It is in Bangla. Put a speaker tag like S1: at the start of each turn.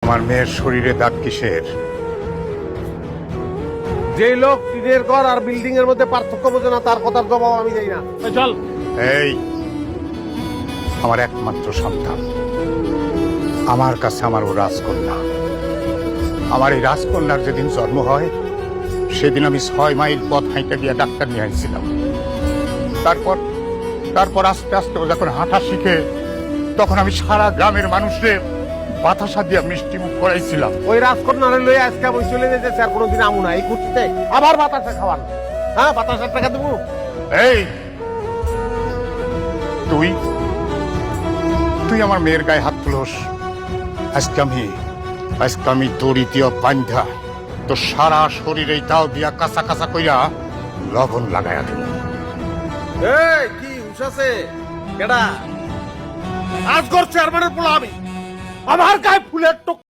S1: আমার মেয়ের শরীরে দাগ কিসের?
S2: যে লোক টিনের ঘর আর বিল্ডিং এর মধ্যে পার্থক্য বোঝে না তার কথার জবাব আমি দেই না। চল।
S1: এই আমার একমাত্র সন্তান, আমার কাছে আমার ও রাজকন্যা। আমার এই রাজকন্যার যেদিন জন্ম হয় সেদিন আমি 6 মাইল পথ হাঁটা গিয়ে ডাক্তার নিয়ে আনছিলাম। তারপর আস্তে আস্তে ও যখন হাঁটা শিখে তখন আমি সারা গ্রামের মানুষকে বাতাসা দিয়ে মিষ্টি মুখ করাইছিলাম।
S2: ওই রাজকন্যারে লই আজকে আমি চলে যেতেছি আর কোনোদিন আমু না। এই কুর্তিতে আবার বাতাসা খাওয়ান। হ্যাঁ, বাতাসার টাকা দেবো।
S1: এই তুই তুই আমার মেয়ের গায়ে হাত তুলোস। আজকে আমি দড়ি দিয়া বান্ধা তো সারা শরীরে তাও দিয়া কাঁচা কাঁচা কইরা লবণ লাগাইয়া দেব।
S2: এই কি উঠাছে কেডা? আজগর চেয়ারম্যানের পোলা আমি। আমার গায়ে ফুলের টোক